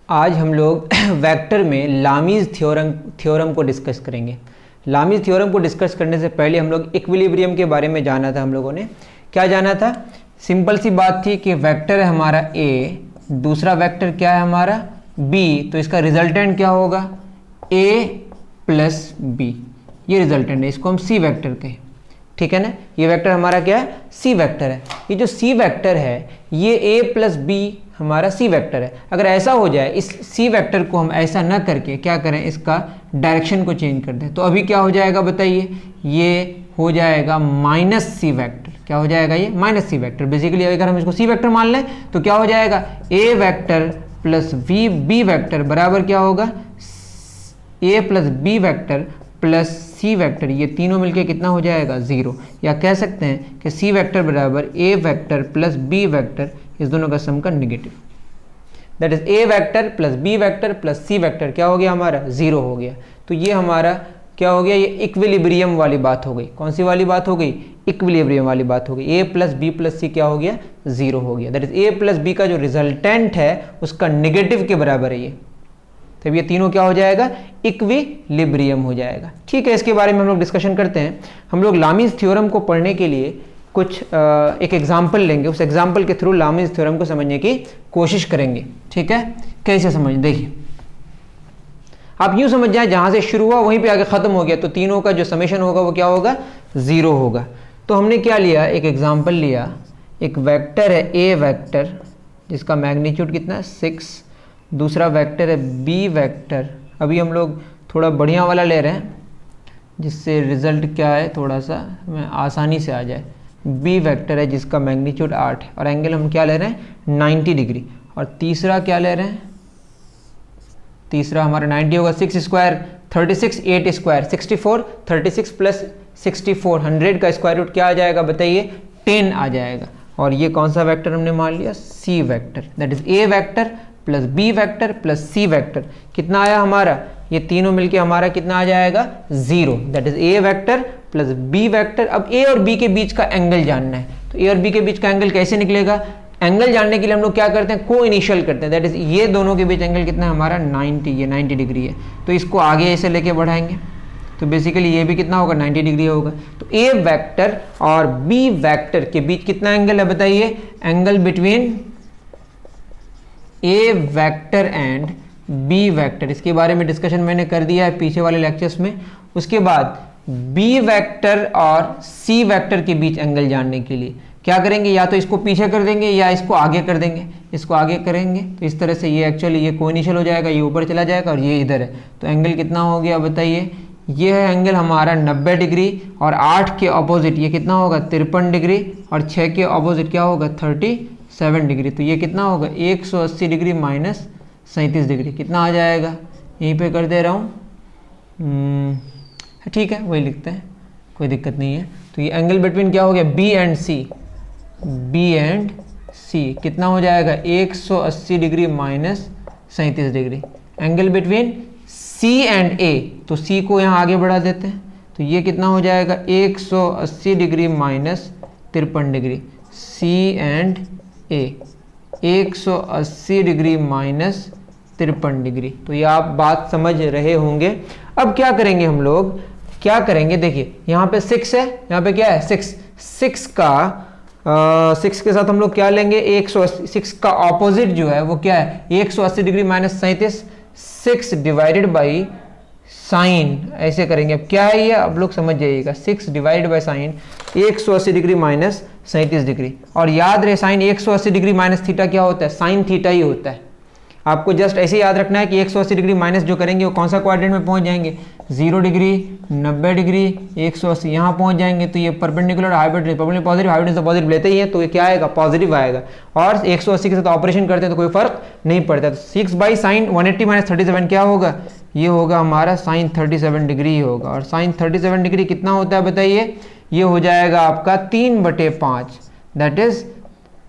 आज हम लोग वेक्टर में लामीज़ थ्योरम को डिस्कस करेंगे। लामीज़ थ्योरम को डिस्कस करने से पहले हम लोग इक्विलिब्रियम के बारे में जाना था। हम लोगों ने क्या जाना था? सिंपल सी बात थी कि वेक्टर है हमारा a, दूसरा वेक्टर क्या है हमारा b, तो इसका रिजल्टेंट क्या होगा a प्लस b। ये रिजल्टेंट है, इसको हम c वेक्टर कहें, ठीक है ना। ये वेक्टर हमारा क्या है? c वेक्टर है। ये जो c वेक्टर है ये a प्लस b हमारा c वेक्टर है। अगर ऐसा हो जाए, इस c वेक्टर को हम ऐसा ना करके क्या करें, इसका डायरेक्शन को चेंज कर दें, तो अभी क्या हो जाएगा बताइए? ये हो जाएगा माइनस c वेक्टर। क्या हो जाएगा? ये माइनस c वेक्टर। बेसिकली अगर हम इसको c वेक्टर मान लें तो क्या हो जाएगा? a vector plus b vector बराबर क्या होगा? a plus b vector plus c vector, ये तीनों मिलके कितना हो जाएगा? 0। या कह सकते हैं कि c वेक्टर बराबर a vector plus b vector, इस दोनों का सम का negative, that is a vector plus b vector plus c vector क्या हो गया हमारा? 0 हो गया। तो ये हमारा क्या हो गया? ये इक्विलिब्रियम वाली बात हो गई। कौन सी वाली बात हो गई? इक्विलिब्रियम वाली बात हो गई। a plus B plus C क्या हो गया? 0 हो गया। That is a plus B का जो रिजल्टेंट है उसका निगेटिव के बराबर है ये, तब ये तीनों क्या हो जाएगा? इक्विलिब्रियम हो जाएगा। ठीक है, इसके बारे में हम लोग डिस्कशन करते हैं। हम लोग लामीज़ थ्योरम को पढ़ने के लिए कुछ एक एग्जाम्पल लेंगे, उस एग्जाम्पल के थ्रू लामीज़ थ्योरम को समझने की कोशिश करेंगे। ठीक है, कैसे समझ? देखिए, आप यूं समझ जाए जहां से शुरू हुआ वहीं पे आगे खत्म हो गया, तो तीनों का जो समेशन होगा वो क्या होगा? 0 होगा। तो हमने क्या लिया? एक एग्जाम्पल लिया, एक वेक्टर है a वेक्टर जिसका मैग्नीट्यूड कितना है? 6। दूसरा वेक्टर है b वेक्टर, अभी हम लोग थोड़ा बढ़िया वाला ले रहे हैं जिससे रिजल्ट क्या है थोड़ा सा हमें आसानी से आ जाए। b वेक्टर है जिसका मैग्नीट्यूड 8 है और एंगल हम क्या ले रहे हैं? 90 डिग्री। और तीसरा क्या ले रहे हैं? तीसरा हमारा 90 होगा, 6 स्क्वायर 36, 8 स्क्वायर 64, 36 प्लस 64 100 का स्क्वायर रूट क्या आ जाएगा बताइए? 10 आ जाएगा। और ये कौन सा वेक्टर हमने मान लिया? c vector, that is a vector plus b vector plus c vector. कितना आया हमारा? ये तीनों मिलके हमारा कितना आ जाएगा? 0। That is a vector plus b vector. अब a और b के बीच का एंगल जानना है, तो a और b के बीच का एंगल कैसे निकलेगा? एंगल जानने के लिए हम लोग क्या करते हैं? को इनिशियल करते हैं, दैट इज ये दोनों के बीच एंगल कितना है हमारा? 90। ये 90 डिग्री है, तो इसको आगे ऐसे लेके बढ़ाएंगे तो बेसिकली ये भी कितना होगा? 90 डिग्री होगा। तो a वेक्टर और b वेक्टर के बीच कितना एंगल है बताइए? Angle between a vector and b vector, इसके बारे में डिस्कशन मैंने कर दिया है पीछे वाले लेक्चर्स में। उसके बाद b वेक्टर और c वेक्टर के बीच एंगल जानने के लिए क्या करेंगे? या तो इसको पीछे कर देंगे या इसको आगे कर देंगे। इसको आगे करेंगे तो इस तरह से ये एक्चुअली ये कोइनिशियल हो जाएगा, ये ऊपर चला जाएगा और ये इधर है, तो एंगल कितना हो गया बताइए? ये है एंगल हमारा 90 डिग्री और 8 के ऑपोजिट ये कितना होगा? 53 डिग्री और 6 के ऑपोजिट क्या होगा? 37 डिग्री। तो ये कितना होगा? 180 डिग्री माइनस 37 डिग्री। कितना आ जाएगा? यहीं पे कर दे रहा हूँ, ठीक है वही लिखते हैं, कोई दिक्कत नहीं है। तो ये एंगल बिटवीन क्या हो गया? B एंड C कितना हो जाएगा? 180 degree minus 37 degree. Angle between C and A, तो C को यहाँ आगे बढ़ा देते हैं, तो ये कितना हो जाएगा? 180 degree minus 53 degree. C and A 180 degree minus 53 degree. तो ये आप बात समझ रहे होंगे। अब क्या करेंगे हम लोग? क्या करेंगे? देखिए यहाँ पे 6 है, यहाँ पे क्या है? 6 का 6 के साथ हम लोग क्या लेंगे? 180। 6 का ऑपोजिट जो है वो क्या है? 180 degree minus 37। 6 divided by sine, ऐसे करेंगे। अब क्या है ये? अब लोग समझ जाइएगा, 6 divided by sine 180 degree minus 37 degree. और याद रहे साइन 180 डिग्री माइनस थीटा क्या होता है? साइन थीटा ही होता है। आपको जस्ट ऐसे याद रखना है कि 180 डिग्री माइनस जो करेंगे वो कौन सा क्वाड्रेंट में पहुंच जाएंगे? 0 डिग्री, 90 डिग्री, 180 यहाँ पहुंच जाएंगे। तो ये perpendicular hybrid, positive hybrid positive लेते ही है, तो ये क्या आएगा? पॉजिटिव आएगा। और 180 के साथ ऑपरेशन करते हैं तो कोई फर्क नहीं पड़ता। तो 6 बाई साइन 180 माइनस 37 क्या होगा? ये होगा हमारा साइन 37 डिग्री होगा। और साइन 37 डिग्री कितना होता है बताइए? ये हो जाएगा आपका 3/5, दैट इज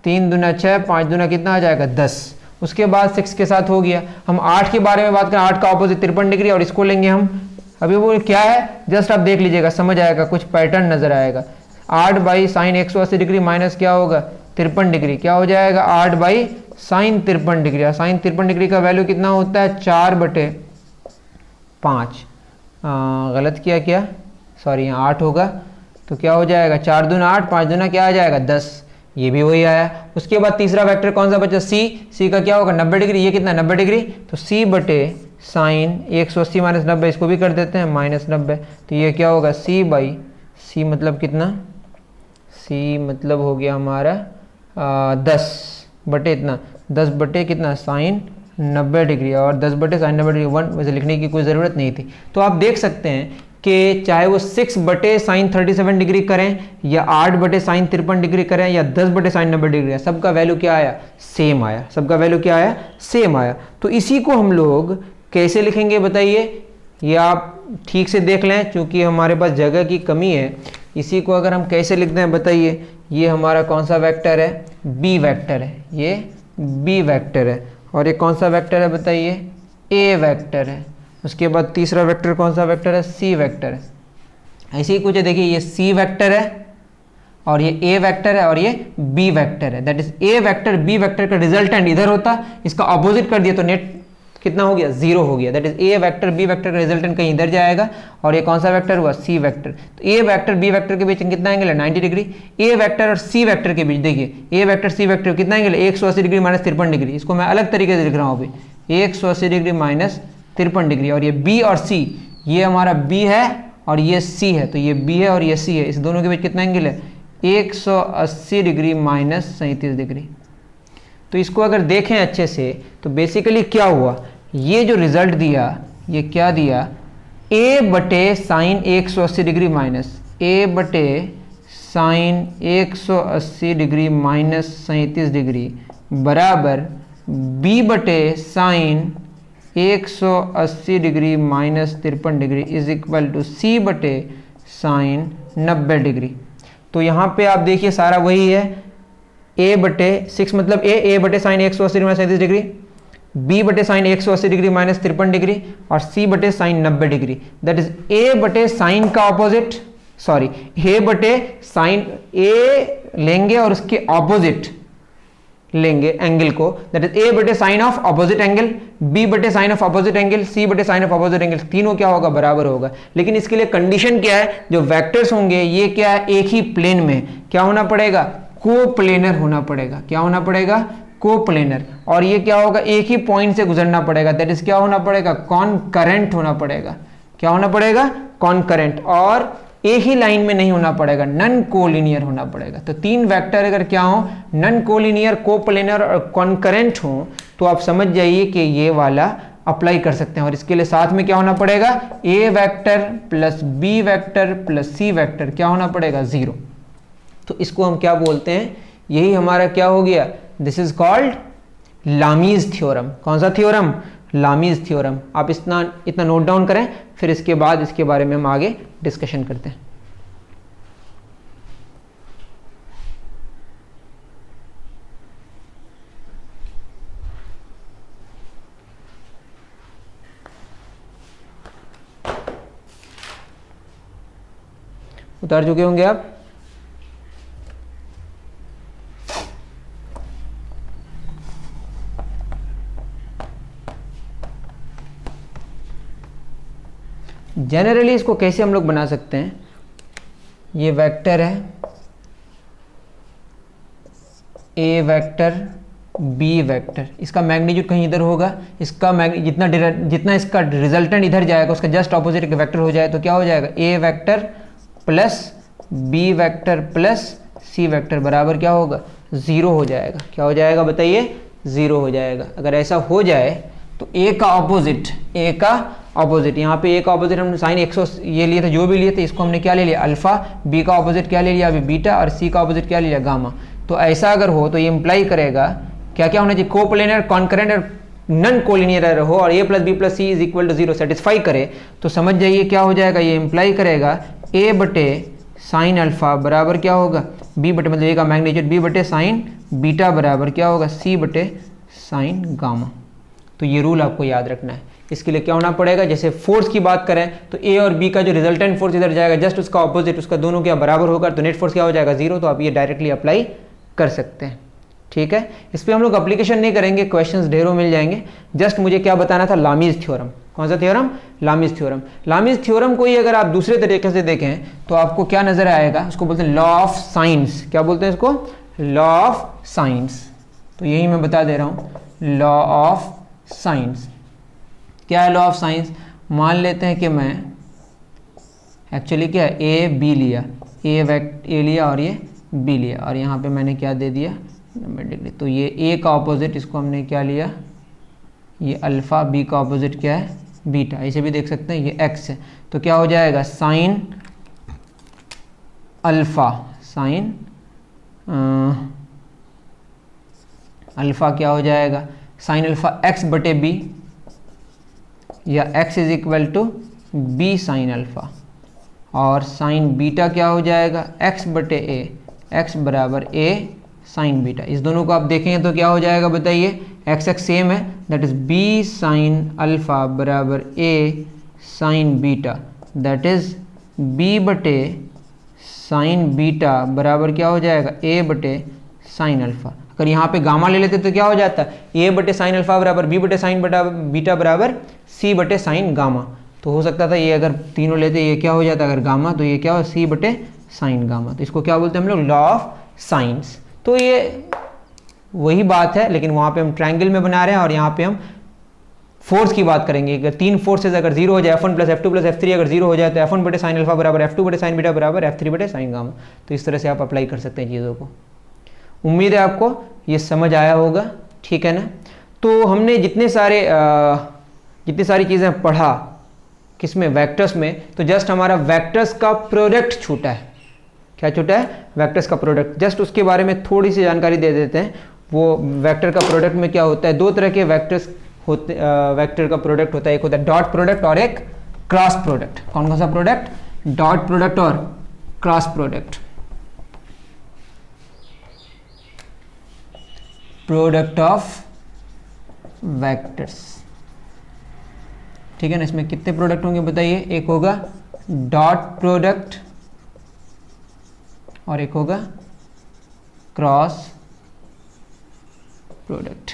3 दूना 6, 5 दूना कितना आ जाएगा? 10। उसके बाद 6 के साथ हो गया। हम 8 के बारे में बात करें, 8 का ऑपोजिट 53 डिग्री और इसको लेंगे हम। अभी वो क्या है जस्ट आप देख लीजिएगा, समझ आएगा, कुछ पैटर्न नजर आएगा। 8 बाई साइन 180 डिग्री माइनस क्या होगा? 53 डिग्री, क्या हो जाएगा 8 बाई साइन 53 डिग्री। और साइन 53 डिग्री का वैल्यू कितना होता है 4/5। गलत किया क्या, सॉरी यहाँ 8 होगा, तो क्या हो जाएगा 4 दूना 8, 5 दूना क्या आ जाएगा 10, ये भी वही आया। उसके बाद तीसरा वेक्टर कौन सा बचा, सी का क्या होगा 90 डिग्री, ये कितना 90 डिग्री, तो सी बटे साइन 180 माइनस 90, इसको भी कर देते हैं -90, तो ये क्या होगा सी बाई सी मतलब कितना, सी मतलब हो गया हमारा 10 बटे इतना 10 बटे कितना साइन 90 डिग्री, और 10 बटे साइन 90 डिग्री 1 वैसे लिखने की कोई ज़रूरत नहीं थी। तो आप देख सकते हैं कि चाहे वो 6 बटे साइन 37 डिग्री करें या 8 बटे साइन 53 डिग्री करें या 10 बटे साइन 90 डिग्री, सबका वैल्यू क्या आया, सेम आया, सबका वैल्यू क्या आया, सेम आया। तो इसी को हम लोग कैसे लिखेंगे बताइए, ये आप ठीक से देख लें, क्योंकि हमारे पास जगह की कमी है। इसी को अगर हम कैसे लिखते हैं बताइए, ये हमारा कौन सा वेक्टर है, बी वेक्टर है, ये बी वेक्टर है, और ये कौन सा वेक्टर है बताइए, ए वेक्टर है। उसके बाद तीसरा वेक्टर कौन सा वेक्टर है, सी वेक्टर है। ऐसे ही कुछ है, देखिए ये सी वेक्टर है और ये ए वेक्टर है और ये बी वेक्टर है। That is A vector B vector का रिजल्टेंट इधर होता, इसका अपोजिट कर दिया तो नेट कितना हो गया, 0 हो गया। That is A vector B vector का रिजल्टेंट कहीं इधर जाएगा, और ये कौन सा वेक्टर हुआ, सी वेक्टर। तो ए वेक्टर बी वेक्टर के बीच कितना एंगल है, 90 डिग्री। ए वेक्टर और सी वेक्टर के बीच देखिए, ए वेक्टर सी वेक्टर कितना एंगल है, 180 डिग्री माइनस 53 डिग्री। इसको मैं अलग तरीके से लिख रहा हूँ अभी, 180 डिग्री माइनस 53 डिग्री। और ये बी और सी, ये हमारा बी है और ये सी है, तो ये बी है और ये सी है, इस दोनों के बीच कितना एंगल है, 180 डिग्री माइनस 37 डिग्री। तो इसको अगर देखें अच्छे से तो बेसिकली क्या हुआ, ये जो रिजल्ट दिया ये क्या दिया, ए बटे साइन 180 डिग्री माइनस, ए बटे साइन 180 डिग्री माइनस 37 डिग्री बराबर बी बटे sine 180 degree minus 53 degree is equal to C बटे साइन 90 डिग्री। तो यहाँ पे आप देखिए सारा वही है, ए बटे 6 मतलब ए बटे sine 180 degree minus 37 degree, B बटे साइन 180 डिग्री माइनस 53 डिग्री, और सी बटे sine 90 degree. That is A बटे साइन का ऑपोजिट, सॉरी ए बटे साइन, ए लेंगे और उसके ऑपोजिट लेंगे एंगल को, दैट इज ए बटे sine of opposite angle, B बटे sine of opposite angle, C बटे साइन ऑफ ऑपोजिट एंगल, तीनों क्या होगा, बराबर होगा। लेकिन इसके लिए कंडीशन क्या है, जो वेक्टर्स होंगे ये क्या है, एक ही प्लेन में क्या होना पड़ेगा, कोप्लेनर होना पड़ेगा। क्या होना पड़ेगा, कोप्लेनर। और ये क्या होगा, एक ही पॉइंट से गुजरना पड़ेगा, दैट इज क्या होना पड़ेगा, कॉनकरेंट होना पड़ेगा। क्या होना पड़ेगा, कॉनकरेंट। और एक ही लाइन में नहीं होना पड़ेगा, नन कोलिनियर होना पड़ेगा। तो तीन वेक्टर अगर क्या हो, नन कोलिनियर, कोप्लेनर और कॉनकरेंट हो, तो आप समझ जाइए कि ये वाला अप्लाई कर सकते हैं। और इसके लिए साथ में क्या होना पड़ेगा, A vector plus B vector plus C vector क्या होना पड़ेगा, 0। तो इसको हम क्या बोलते हैं, यही हमारा क्या हो गया, this is called Lami's theorem. कौन सा थ्योरम, लामीज थ्योरम। आप इतना नोट डाउन करें, फिर इसके बाद इसके बारे में हम आगे डिस्कशन करते हैं। उतार चुके होंगे आप, जनरली इसको कैसे हम लोग बना सकते हैं, ये वेक्टर है, ए वेक्टर बी वेक्टर, इसका मैग्नीट्यूड कहीं इधर होगा, इसका जितना इसका रिजल्टेंट इधर जाएगा उसका जस्ट ऑपोजिट एक वेक्टर हो जाए तो क्या हो जाएगा, A vector plus B vector plus C vector बराबर क्या होगा, 0 हो जाएगा। क्या हो जाएगा बताइए, 0 हो जाएगा। अगर ऐसा हो जाए तो ए का ऑपोजिट, ए का ऑपोजिट, यहाँ पे ए का ऑपोजिट हमने साइन 100 ये लिए थे, जो भी लिए थे इसको हमने क्या ले लिया, अल्फा। बी का ऑपोजिट क्या ले लिया अभी, बीटा। और सी का ऑपोजिट क्या ले लिया, गामा। तो ऐसा अगर हो तो ये इंप्लाई करेगा क्या क्या होना चाहिए, कोप्लेनर, कॉनकरेंट और नन कोलिनियर हो, और A plus B plus C is equal to 0 satisfy करे, तो समझ जाइए क्या हो जाएगा, ये इंप्लाई करेगा ए बटे साइन अल्फा बराबर क्या होगा, बी बटे मतलब ए का मैग्नीट्यूड बी बटे साइन बीटा बराबर क्या होगा, सी बटे साइन गामा। तो ये रूल आपको याद रखना है। इसके लिए क्या होना पड़ेगा, जैसे फोर्स की बात करें तो ए और बी का जो रिजल्टेंट फोर्स इधर जाएगा जस्ट उसका ऑपोजिट, उसका दोनों क्या बराबर होगा, तो नेट फोर्स क्या हो जाएगा, 0। तो आप ये डायरेक्टली अप्लाई कर सकते हैं। ठीक है, इस पर हम लोग एप्लीकेशन नहीं करेंगे, क्वेश्चंस ढेरों मिल जाएंगे। जस्ट मुझे क्या बताना था, लामीज थ्योरम। कौन सा theorem? Lami's theorem. Lami's theorem को ही अगर आप दूसरे तरीके से देखें तो आपको क्या नजर आएगा, उसको बोलते हैं लॉ ऑफ साइंस। क्या बोलते हैं इसको? Law of science. तो यही मैं बता दे रहा हूं, लॉ ऑफ साइंस। क्या है लॉ ऑफ साइंस? मान लेते हैं कि मैं एक्चुअली क्या है, ए बी लिया, ए लिया और ये बी लिया, और यहाँ पे मैंने क्या दे दिया, 90 डिग्री। तो ये ए का ऑपोजिट, इसको हमने क्या लिया, ये अल्फा, बी का ऑपोजिट क्या है, बीटा। इसे भी देख सकते हैं, ये एक्स है। तो क्या हो जाएगा, साइन अल्फा, साइन अल्फा क्या हो जाएगा, साइन अल्फा एक्स बटे बी, या X is equal to B sine alpha. और साइन बीटा क्या हो जाएगा, एक्स बटे ए, एक्स बराबर ए साइन बीटा। इस दोनों को आप देखेंगे तो क्या हो जाएगा बताइए, एक्स एक्स सेम है, that is B sine alpha बराबर A sine beta, that is B बटे साइन बीटा बराबर क्या हो जाएगा, ए बटे साइन अल्फा। अगर यहाँ पे गामा ले लेते तो क्या हो जाता है, ए बटे साइन अल्फा बराबर बी बटे साइन बीटा बराबर सी बटे साइन गामा। तो हो सकता था ये अगर तीनों लेते, ये क्या हो जाता अगर गामा, तो ये क्या हो, सी बटे साइन गामा। तो इसको क्या बोलते हैं हम लोग, लॉ ऑफ साइंस। तो ये वही बात है, लेकिन वहाँ पे हम ट्रायंगल में बना रहे हैं, और यहाँ पे हम फोर्स की बात करेंगे। अगर तीन फोर्सेज अगर जीरो हो जाए, F1 plus F2 plus F3 अगर जीरो हो जाए, तो F1 बटे साइन अल्फा बराबर F2 बटे साइन बीटा बराबर F3 बटे साइन गामा। तो इस तरह से आप अप्लाई कर सकते हैं चीज़ों को। उम्मीद है आपको ये समझ आया होगा, ठीक है ना। तो हमने जितनी सारी चीज़ें पढ़ा किसमें, वेक्टर्स में, तो जस्ट हमारा वेक्टर्स का प्रोडक्ट छूटा है। क्या छूटा है, वेक्टर्स का प्रोडक्ट। जस्ट उसके बारे में थोड़ी सी जानकारी दे देते हैं। वो वेक्टर का प्रोडक्ट में क्या होता है, दो तरह के वेक्टर्स होते, वेक्टर का प्रोडक्ट होता है, एक होता है डॉट प्रोडक्ट और एक क्रॉस प्रोडक्ट। कौन कौन सा प्रोडक्ट, डॉट प्रोडक्ट और cross product. Product of vectors, ठीक है ना। इसमें कितने प्रोडक्ट होंगे बताइए, एक होगा डॉट प्रोडक्ट और एक होगा क्रॉस प्रोडक्ट।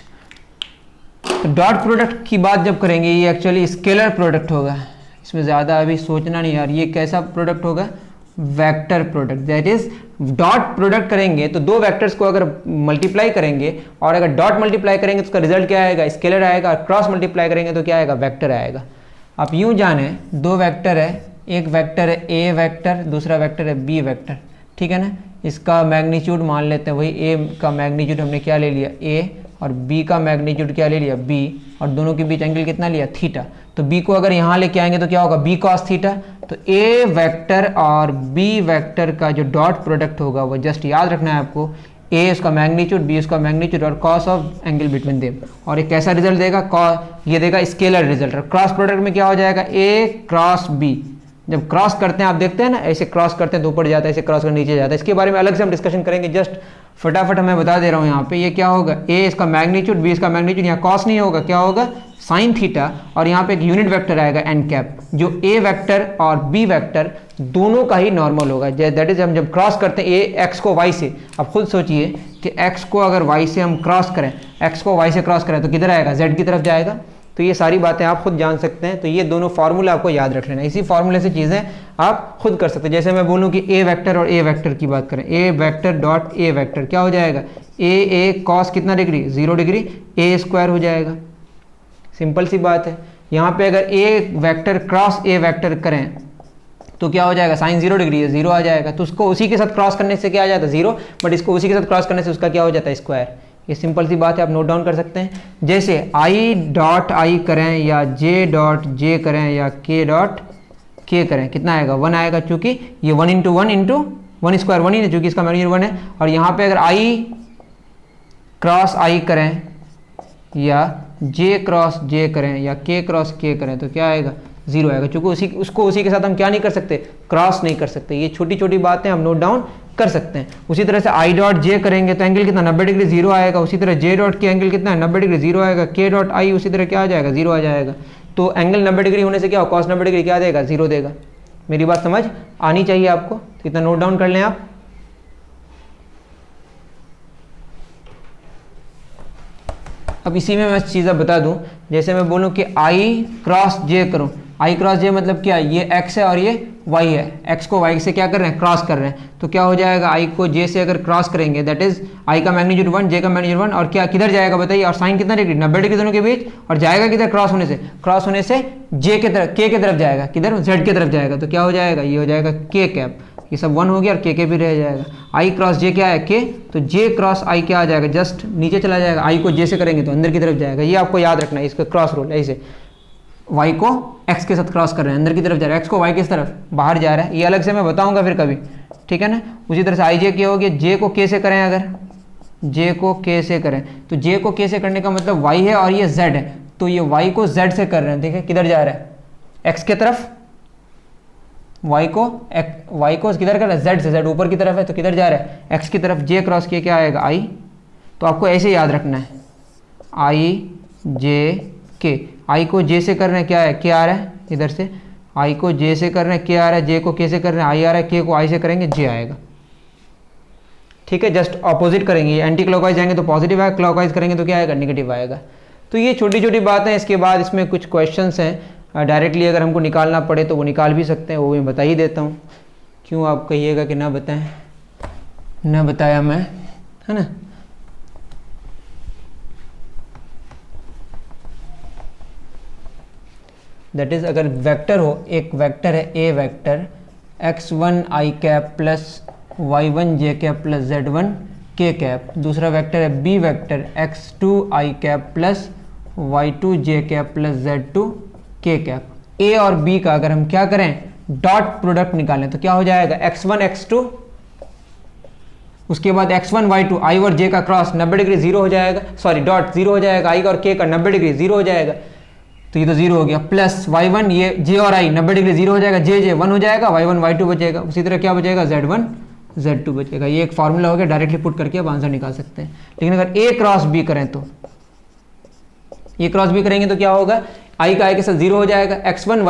तो डॉट प्रोडक्ट की बात जब करेंगे, ये एक्चुअली स्केलर प्रोडक्ट होगा। इसमें ज़्यादा अभी सोचना नहीं यार, ये कैसा प्रोडक्ट होगा, vector product. That is dot product करेंगे तो दो वेक्टर्स को अगर मल्टीप्लाई करेंगे, और अगर डॉट मल्टीप्लाई करेंगे तो उसका रिजल्ट क्या आएगा, स्केलर आएगा, और क्रॉस मल्टीप्लाई करेंगे तो क्या आएगा, वेक्टर आएगा। आप यूं जाने, दो वेक्टर है, एक वेक्टर है ए वेक्टर, दूसरा वेक्टर है बी वेक्टर, ठीक है ना। इसका मैग्नीट्यूड मान लेते हैं, वही ए का मैग्नीट्यूड हमने क्या ले लिया, ए, और बी का मैग्नीट्यूड क्या ले लिया, बी, और दोनों के बीच एंगल कितना लिया, थीटा। तो बी को अगर यहाँ लेके आएंगे तो क्या होगा, बी कॉस थीटा। तो ए वेक्टर और बी वेक्टर का जो डॉट प्रोडक्ट होगा वो जस्ट याद रखना है आपको, ए उसका मैग्नीट्यूड, बी उसका मैग्नीट्यूड, और cos of angle between them. और एक कैसा रिजल्ट देगा, ये देगा स्केलर रिजल्ट। और क्रॉस प्रोडक्ट में क्या हो जाएगा, ए क्रॉस बी। जब क्रॉस करते हैं आप देखते हैं ना, ऐसे क्रॉस करते हैं तो ऊपर जाता है, ऐसे क्रॉस कर नीचे जाता है। इसके बारे में अलग से हम डिस्कशन करेंगे, जस्ट फटाफट मैं बता दे रहा हूँ यहाँ पे। ये क्या होगा, ए इसका मैग्नीट्यूड, बी इसका मैग्नीट्यूड, यहाँ कॉस नहीं होगा, क्या होगा, साइन थीटा। और यहाँ पे एक यूनिट वेक्टर आएगा एन कैप, जो ए वेक्टर और बी वेक्टर दोनों का ही नॉर्मल होगा। दैट इज हम जब क्रॉस करते हैं ए एक्स को वाई से, आप खुद सोचिए कि एक्स को अगर वाई से हम क्रॉस करें, एक्स को वाई से क्रॉस करें तो किधर आएगा, जेड की तरफ जाएगा। तो ये सारी बातें आप खुद जान सकते हैं। तो ये दोनों फार्मूला आपको याद रख लेना, इसी फार्मूले से चीज़ें आप खुद कर सकते हैं। जैसे मैं बोलूँ कि ए वेक्टर और ए वेक्टर की बात करें, ए वेक्टर डॉट ए वेक्टर क्या हो जाएगा, ए कॉस कितना डिग्री, 0 डिग्री, ए स्क्वायर हो जाएगा। सिंपल सी बात है। यहाँ पे अगर ए वेक्टर क्रॉस ए वेक्टर करें तो क्या हो जाएगा, साइन 0 डिग्री है, 0 आ जाएगा। तो उसको उसी के साथ क्रॉस करने से क्या आ जाता है, 0, बट इसको उसी के साथ क्रॉस करने से उसका क्या हो जाता है, स्क्वायर। ये सिंपल सी बात है, आप नोट डाउन कर सकते हैं। जैसे आई डॉट आई करें, या जे डॉट जे करें, या के डॉट के करें, कितना आएगा, 1 आएगा, चूंकि ये 1 इंटू 1 स्क्वायर 1 ही है, चूंकि इसका मैग्नीट्यूड 1 है। और यहाँ पे अगर आई क्रॉस आई करें, या जे क्रॉस जे करें, या के क्रॉस के करें तो क्या आएगा, 0 आएगा, चूंकि उसको उसी के साथ हम क्या नहीं कर सकते, क्रॉस नहीं कर सकते। ये छोटी छोटी बातें हम नोट डाउन कर सकते हैं। उसी तरह से आई डॉट जे करेंगे तो एंगल कितना, 90 डिग्री, 0 आएगा। उसी तरह जे डॉट के एंगल कितना है, 90 डिग्री, 0 आएगा। के डॉट आई उसी तरह क्या आ जाएगा, 0 आ जाएगा। तो एंगल 90 डिग्री होने से क्या हो, कॉस 90 डिग्री क्या देगा, 0 देगा। मेरी बात समझ आनी चाहिए आपको, इतना नोट डाउन कर लें आप। अब इसी में मैं चीज़ें बता दूं, जैसे मैं बोलूं कि आई क्रॉस जे करूं, आई क्रॉस जे मतलब क्या, ये x है और ये y है, x को y से क्या कर रहे हैं, क्रॉस कर रहे हैं, तो क्या हो जाएगा, i को j से अगर क्रॉस करेंगे दैट इज i का मैग्नीट्यूड 1, j का मैग्नीट्यूड 1, और क्या किधर जाएगा बताइए, और साइन कितना डिग्री, 90 डिग्री दोनों के बीच, और जाएगा किधर, क्रॉस होने से j के तरफ, k के तरफ जाएगा, किधर, z के तरफ जाएगा, तो क्या हो जाएगा, ये हो जाएगा k कैप, ये सब 1 हो गया और k भी रह जाएगा, i क्रॉस j क्या है, k, तो j क्रॉस i क्या आ जाएगा, जस्ट नीचे चला जाएगा, i को j से करेंगे तो अंदर की तरफ जाएगा, ये आपको याद रखना है, इसका क्रॉस रूल ऐसे, y को x के साथ क्रॉस कर रहे हैं, अंदर की तरफ जा रहा है, x को y की तरफ बाहर जा रहा है, ये अलग से मैं बताऊंगा फिर कभी, ठीक है ना। उसी तरह से आई जे क्या हो गया, j को k से करें, अगर j को k से करें तो j को k से करने का मतलब y है और ये z है, तो ये y को z से कर रहे हैं, देखिए किधर जा रहा है, x के तरफ, y को किधर कर रहा है, z से, z ऊपर की तरफ है तो किधर जा रहा है, x की तरफ, j क्रॉस किया क्या आएगा, i, तो आपको ऐसे याद रखना है, i j k, i को j से कर रहे हैं, क्या है, k आ रहा है इधर से, i को j से कर रहे हैं, k आ रहा है, j को k से कर रहे हैं, i आ रहा है, k को i से करेंगे, j आएगा, ठीक है, जस्ट ऑपोजिट करेंगे, एंटी क्लॉकवाइज जाएंगे तो पॉजिटिव आएगा, क्लॉकवाइज करेंगे तो क्या आएगा, निगेटिव आएगा। तो ये छोटी छोटी बातें हैं, इसके बाद इसमें कुछ क्वेश्चंस हैं, डायरेक्टली अगर हमको निकालना पड़े तो वो निकाल भी सकते हैं, वो मैं बता ही देता हूँ, क्यों आप कहिएगा कि ना बताएं, ना बताया मैं, है ना। दैट इज अगर वेक्टर हो, एक वेक्टर है A vector x1 i cap plus y1 j cap plus z1 k cap, दूसरा वेक्टर है B vector x2 i cap plus y2 j cap plus z2 k cap. A और B का अगर हम क्या करें, डॉट प्रोडक्ट निकालें तो क्या हो जाएगा, x1 x2, उसके बाद x1 y2, i और j का क्रॉस 90 डिग्री 0 हो जाएगा, सॉरी डॉट 0 हो जाएगा, i और k का 90 डिग्री 0 हो जाएगा, तो ये तो 0 हो गया, प्लस y1, ये j और i 90 डिग्री 0 हो जाएगा, j 1 हो जाएगा, y1 y2 बचेगा, उसी तरह क्या बचेगा, z1 z2 बचेगा। ये एक फॉर्मूला हो गया, डायरेक्टली पुट करके आप आंसर निकाल सकते हैं। लेकिन अगर a क्रॉस b करें तो, a क्रॉस b करेंगे तो क्या होगा, i का i के साथ 0 हो जाएगा, x1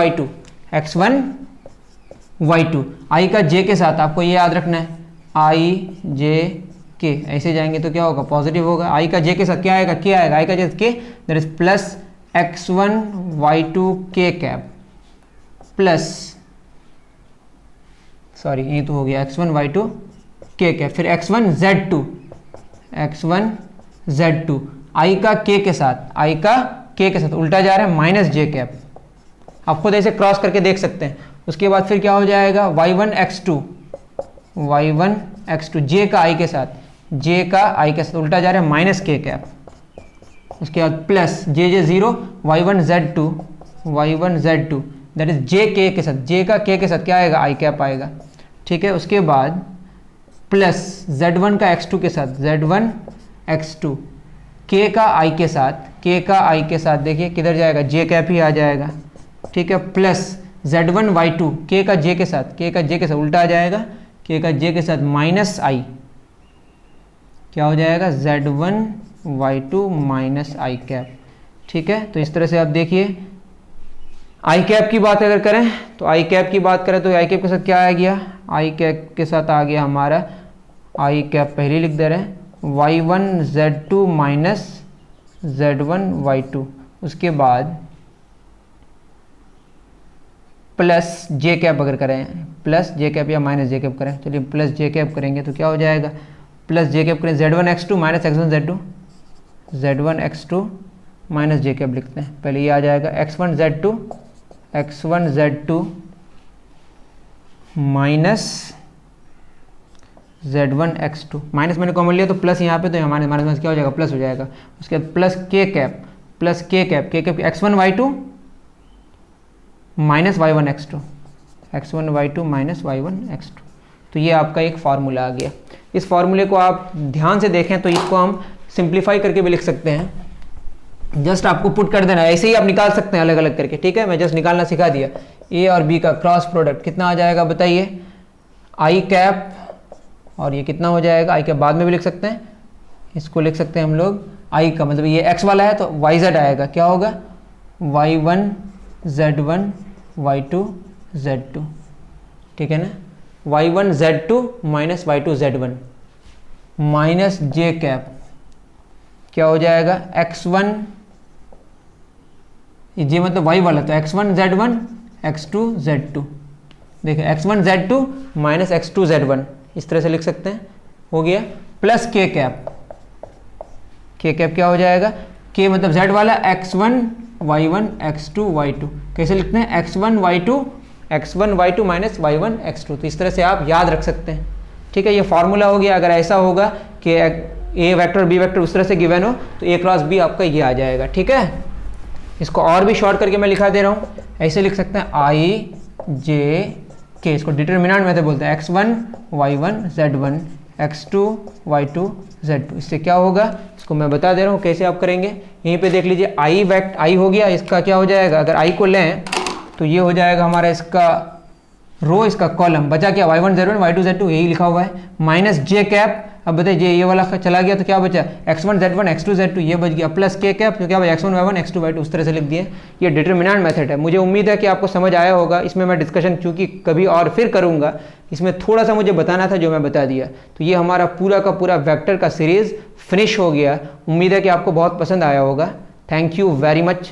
y2 i का j के साथ, आपको ये याद रखना है, i j k, ऐसे जाएंगे तो क्या होगा, पॉजिटिव होगा, i का j के साथ क्या आएगा, k आएगा, i का j k, that is plus x1 y2 k cap plus, sorry ये तो हो गया x1 y2 k कैप, फिर x1 z2 i का k के साथ उल्टा जा रहा है, माइनस j कैप, आप खुद ऐसे क्रॉस करके देख सकते हैं। उसके बाद फिर क्या हो जाएगा, y1 x2 j का i के साथ उल्टा जा रहा है, माइनस k कैप, उसके बाद plus j 0, y1 z2 that is j k के साथ, j का k के साथ क्या आएगा, i कैप आएगा, ठीक है। उसके बाद प्लस z1 का x2 के साथ, z1 x2 k का i के साथ देखिए किधर जाएगा, j कैप ही आ जाएगा, ठीक है, प्लस z1 y2 k का j के साथ उल्टा आ जाएगा, k का j के साथ माइनस i, क्या हो जाएगा, z1 y2 minus i cap, ठीक है। तो इस तरह से आप देखिए, i कैप की बात अगर करें तो i कैप तो i कैप के साथ क्या आ गया, i कैप के साथ आ गया हमारा, i कैप पहले लिख दे रहे हैं, y1 z2 minus z1 y2, उसके बाद प्लस j कैप अगर करें, प्लस j कैप या माइनस j कैप करें, चलिए प्लस j कैप करेंगे तो क्या हो जाएगा, प्लस j कैप करें, z1 x2 minus z1 x2 minus j cap लिखते हैं, पहले ये आ जाएगा x1 z2 minus z1 x2, minus मैंने कॉमन लिया तो प्लस यहाँ पे, तो यहाँ माइनस क्या हो जाएगा, प्लस हो जाएगा। उसके बाद plus k cap x1 y2 minus y1 x2, तो ये आपका एक फार्मूला आ गया। इस फार्मूले को आप ध्यान से देखें तो इसको हम सिंप्लीफाई करके भी लिख सकते हैं, जस्ट आपको पुट कर देना, ऐसे ही आप निकाल सकते हैं अलग अलग करके, ठीक है। मैं जस्ट निकालना सिखा दिया। ए और बी का क्रॉस प्रोडक्ट कितना आ जाएगा बताइए, आई कैप, और ये कितना हो जाएगा, आई कैप बाद में भी लिख सकते हैं, इसको लिख सकते हैं हम लोग, आई का मतलब ये एक्स वाला है तो वाई जेड आएगा, क्या होगा, y1 z1 y2 z2, ठीक है ना, y1 z2 minus y2 z1 minus j cap, क्या हो जाएगा x1, ये मतलब y वाला, तो x1 z1 x2 z2, देखिए x1 z2 minus x2 z1, इस तरह से लिख सकते हैं, हो गया, plus k cap, k cap क्या हो जाएगा, k मतलब z वाला x1 y1 x2 y2, कैसे लिखते हैं, x1 y2 minus y1 x2, तो इस तरह से आप याद रख सकते हैं। ठीक है, ये फॉर्मूला हो गया। अगर ऐसा होगा कि ए वेक्टर और बी वेक्टर उस तरह से गिवन हो तो ए क्रॉस बी आपका ये आ जाएगा। ठीक है, इसको और भी शॉर्ट करके मैं लिखा दे रहा हूँ, ऐसे लिख सकते हैं आई जे के, इसको डिटर्मिनेंट मेथड बोलते हैं, x1 y1 z1 x2 y2 z2। इससे क्या होगा, इसको मैं बता दे रहा हूँ कैसे आप करेंगे। यहीं पे देख लीजिए, आई हो गया, इसका क्या हो जाएगा, अगर आई को लें तो ये हो जाएगा हमारा इसका रो, इसका कॉलम, बचा क्या, y1 z1 y2 z2, यही लिखा हुआ है, माइनस जे कैप, अब बताइए ये वाला चला गया तो क्या बचा, x1 z1 x2 z2 ये बच गया, प्लस k कैप, तो क्या बचा, x1 y1 x2 y2, उस तरह से लिख दिए। ये डिटर्मिनेंट मेथड है। मुझे उम्मीद है कि आपको समझ आया होगा। इसमें मैं डिस्कशन चूंकि कभी और फिर करूंगा, इसमें थोड़ा सा मुझे बताना था जो मैं बता दिया। तो ये हमारा पूरा का पूरा वेक्टर का सीरीज फिनिश हो गया। उम्मीद है कि आपको बहुत पसंद आया होगा। Thank you very much.